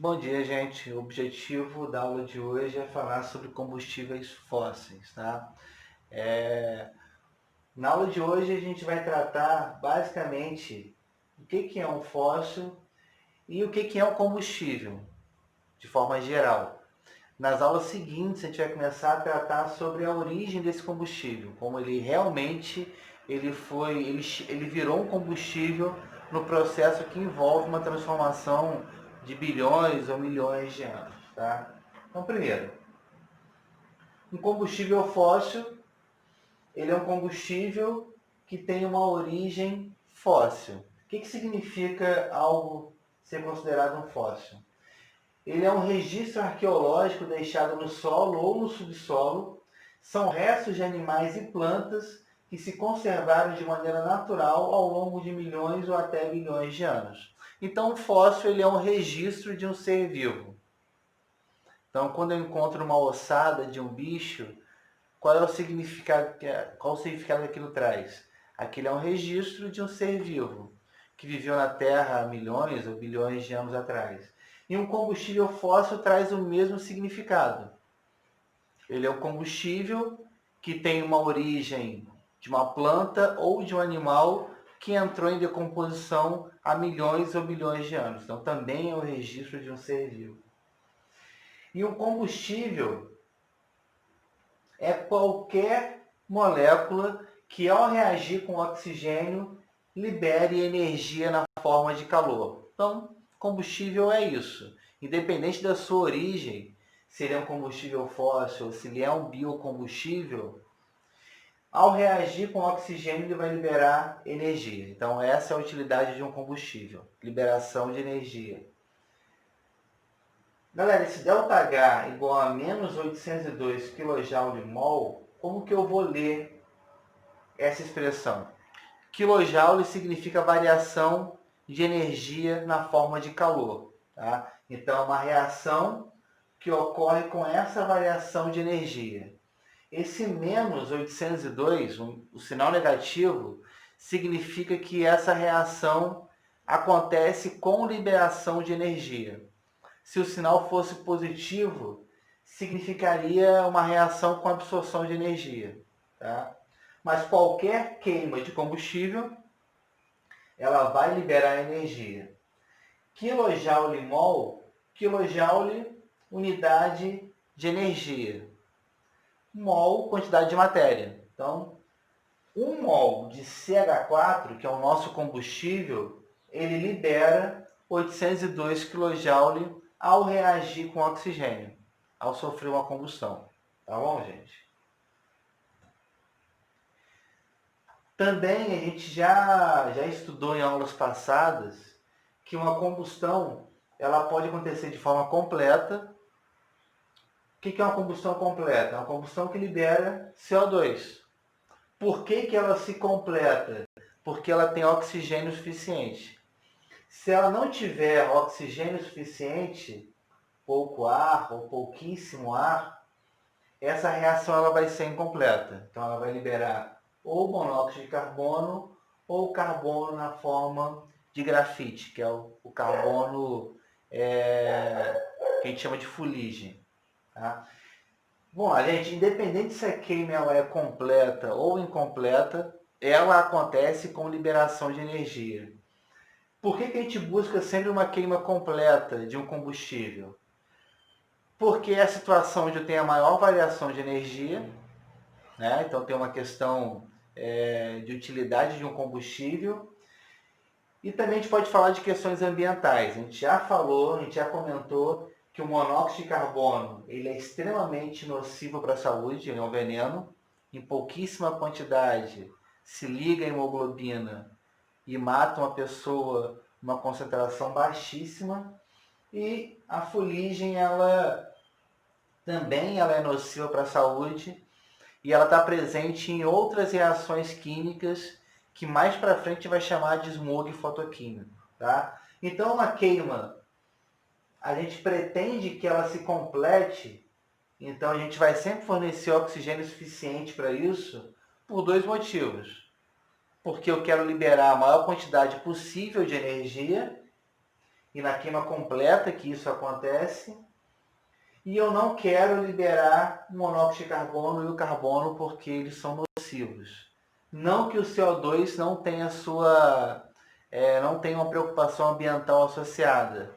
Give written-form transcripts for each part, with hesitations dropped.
Bom dia, gente. O objetivo da aula de hoje é falar sobre combustíveis fósseis, tá? Na aula de hoje a gente vai tratar basicamente o que é um fóssil e o que é um combustível, de forma geral. Nas aulas seguintes a gente vai começar a tratar sobre a origem desse combustível, como ele realmente ele virou um combustível no processo que envolve uma transformação de bilhões ou milhões de anos, tá? Então, primeiro, um combustível fóssil, ele é um combustível que tem uma origem fóssil. O que significa algo ser considerado um fóssil? Ele é um registro arqueológico deixado no solo ou no subsolo. São restos de animais e plantas que se conservaram de maneira natural ao longo de milhões ou até bilhões de anos. Então, o fóssil ele é um registro de um ser vivo. Então, quando eu encontro uma ossada de um bicho, qual é o significado qual o significado que aquilo traz? Aquilo é um registro de um ser vivo que viveu na Terra há milhões ou bilhões de anos atrás. E um combustível fóssil traz o mesmo significado. Ele é um combustível que tem uma origem de uma planta ou de um animal que entrou em decomposição há milhões ou bilhões de anos. Então também é o registro de um ser vivo. E um combustível é qualquer molécula que, ao reagir com oxigênio, libere energia na forma de calor. Então, combustível é isso. Independente da sua origem, se ele é um combustível fóssil ou se ele é um biocombustível, ao reagir com oxigênio, ele vai liberar energia. Então, essa é a utilidade de um combustível, liberação de energia. Galera, esse ΔH igual a menos 802 kJ/mol, como que eu vou ler essa expressão? Kilojoule significa variação de energia na forma de calor. Tá? Então, uma reação que ocorre com essa variação de energia. Esse menos 802, o sinal negativo, significa que essa reação acontece com liberação de energia. Se o sinal fosse positivo, significaria uma reação com absorção de energia. Tá? Mas qualquer queima de combustível, ela vai liberar energia. Kilojoule-mol, kilojoule, unidade de energia. Mol, quantidade de matéria. Então, 1 mol de CH4, que é o nosso combustível, ele libera 802 kJ ao reagir com oxigênio, ao sofrer uma combustão. Tá bom, gente? Também a gente já estudou em aulas passadas que uma combustão ela pode acontecer de forma completa. O que é uma combustão completa? É uma combustão que libera CO2. Por que ela se completa? Porque ela tem oxigênio suficiente. Se ela não tiver oxigênio suficiente, pouco ar ou pouquíssimo ar, essa reação ela vai ser incompleta. Então ela vai liberar ou monóxido de carbono ou carbono na forma de grafite, que é o carbono que a gente chama de fuligem. Tá? Bom, gente, independente se a queima ela é completa ou incompleta, ela acontece com liberação de energia. Por que a gente busca sempre uma queima completa de um combustível? Porque é a situação onde eu tenho a maior variação de energia, né? Então tem uma questão de utilidade de um combustível. E também a gente pode falar de questões ambientais. A gente já falou, a gente já comentou que o monóxido de carbono ele é extremamente nocivo para a saúde, ele é um veneno. Em pouquíssima quantidade se liga a hemoglobina e mata uma pessoa numa concentração baixíssima. E a fuligem, ela também ela é nociva para a saúde e ela está presente em outras reações químicas que mais para frente vai chamar de smog fotoquímico. Tá? Então, a queima, a gente pretende que ela se complete, então a gente vai sempre fornecer oxigênio suficiente para isso por dois motivos. Porque eu quero liberar a maior quantidade possível de energia e na queima completa que isso acontece. E eu não quero liberar o monóxido de carbono e o carbono porque eles são nocivos. Não que o CO2 não tenha não tenha uma preocupação ambiental associada,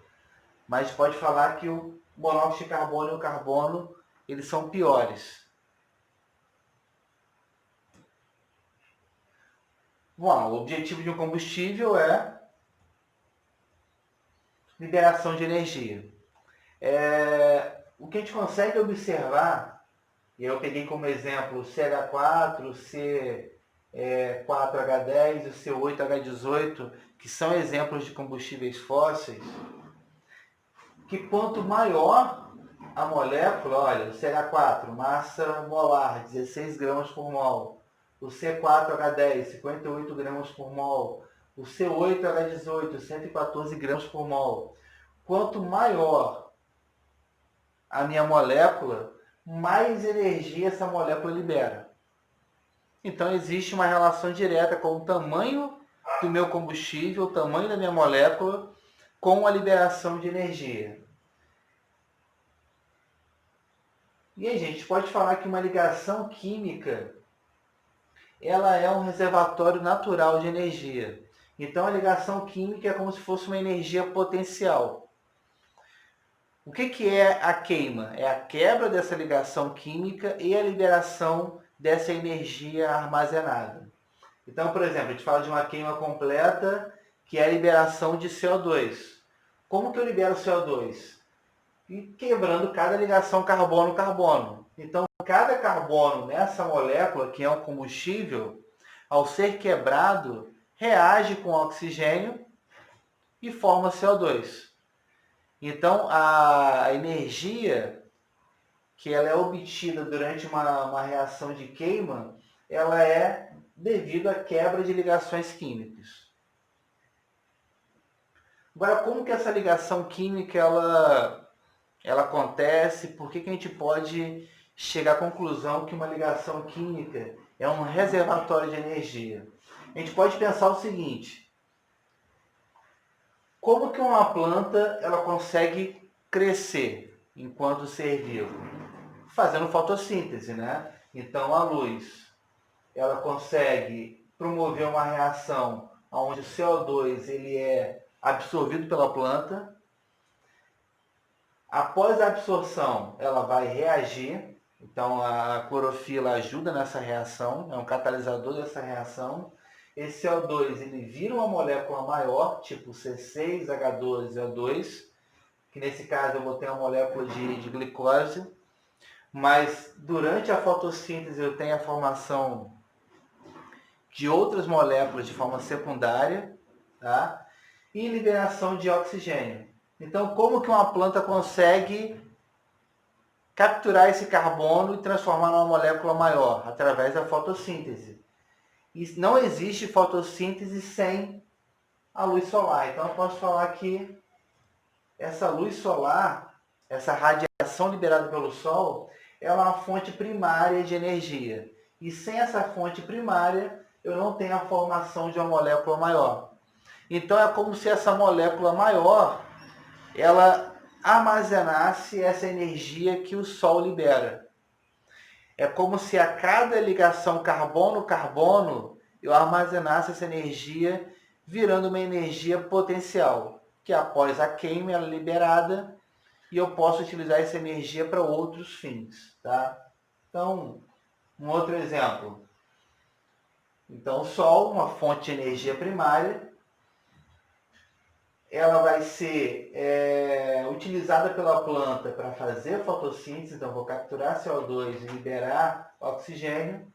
mas pode falar que o monóxido de carbono e o carbono eles são piores. Bom, o objetivo de um combustível é liberação de energia. O que a gente consegue observar, e eu peguei como exemplo o CH4, o C4H10 e o C8H18, que são exemplos de combustíveis fósseis, que quanto maior a molécula, olha, o CH4, massa molar, 16 gramas por mol, o C4H10, 58 gramas por mol, o C8H18, 114 gramas por mol. Quanto maior a minha molécula, mais energia essa molécula libera. Então existe uma relação direta com o tamanho do meu combustível, o tamanho da minha molécula, com a liberação de energia. E aí, gente, pode falar que uma ligação química ela é um reservatório natural de energia. Então a ligação química é como se fosse uma energia potencial. O que é a queima? É a quebra dessa ligação química e a liberação dessa energia armazenada. Então, por exemplo, a gente fala de uma queima completa, que é a liberação de CO2. Como que eu libero CO2? E quebrando cada ligação carbono-carbono. Então, cada carbono nessa molécula, que é um combustível, ao ser quebrado, reage com oxigênio e forma CO2. Então, a energia que ela é obtida durante uma reação de queima, ela é devido à quebra de ligações químicas. Agora, como que essa ligação química ela acontece? Por que a gente pode chegar à conclusão que uma ligação química é um reservatório de energia? A gente pode pensar o seguinte: como que uma planta ela consegue crescer enquanto ser vivo? Fazendo fotossíntese, né? Então a luz ela consegue promover uma reação onde o CO2 ele é absorvido pela planta. Após a absorção, ela vai reagir. Então a clorofila ajuda nessa reação, é um catalisador dessa reação. Esse CO2 ele vira uma molécula maior, tipo C6H12O2, que nesse caso eu vou ter uma molécula de glicose, mas durante a fotossíntese eu tenho a formação de outras moléculas de forma secundária, tá? E liberação de oxigênio. Então, como que uma planta consegue capturar esse carbono e transformar numa molécula maior? Através da fotossíntese. E não existe fotossíntese sem a luz solar. Então, eu posso falar que essa luz solar, essa radiação liberada pelo Sol, ela é uma fonte primária de energia. E sem essa fonte primária, eu não tenho a formação de uma molécula maior. Então, é como se essa molécula maior, ela armazenasse essa energia que o Sol libera. É como se a cada ligação carbono-carbono eu armazenasse essa energia, virando uma energia potencial, que após a queima ela é liberada e eu posso utilizar essa energia para outros fins. Tá? Então, um outro exemplo. Então, o Sol, uma fonte de energia primária, ela vai ser utilizada pela planta para fazer fotossíntese, então vou capturar CO2 e liberar oxigênio.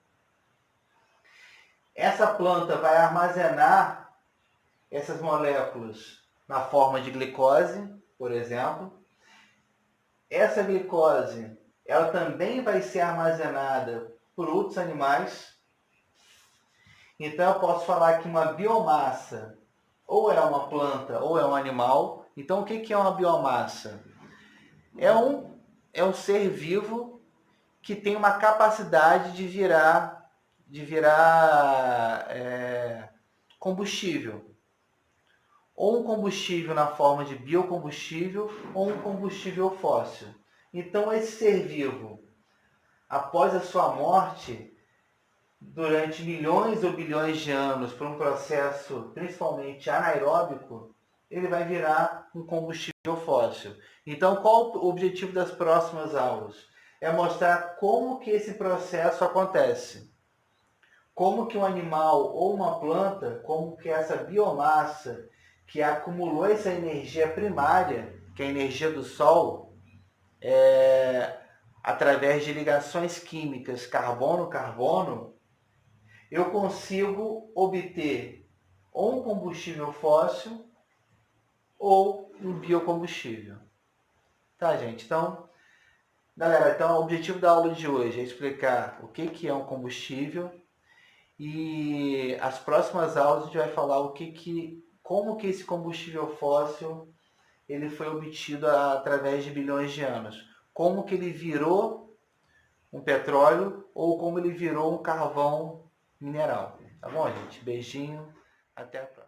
Essa planta vai armazenar essas moléculas na forma de glicose, por exemplo. Essa glicose, ela também vai ser armazenada por outros animais. Então eu posso falar que uma biomassa ou é uma planta ou é um animal. Então o que é uma biomassa? É um ser vivo que tem uma capacidade de virar combustível. ou um combustível na forma de biocombustível ou um combustível fóssil. Então esse ser vivo, após a sua morte, durante milhões ou bilhões de anos, por um processo principalmente anaeróbico, ele vai virar um combustível fóssil. Então, qual o objetivo das próximas aulas? É mostrar como que esse processo acontece. Como que um animal ou uma planta, como que essa biomassa que acumulou essa energia primária, que é a energia do Sol, através de ligações químicas carbono-carbono, eu consigo obter ou um combustível fóssil ou um biocombustível. Tá, gente? Então, galera, então o objetivo da aula de hoje é explicar o que é um combustível e as próximas aulas a gente vai falar como que esse combustível fóssil ele foi obtido através de bilhões de anos. Como que ele virou um petróleo ou como ele virou um carvão mineral. Tá bom, gente? Beijinho, até a próxima.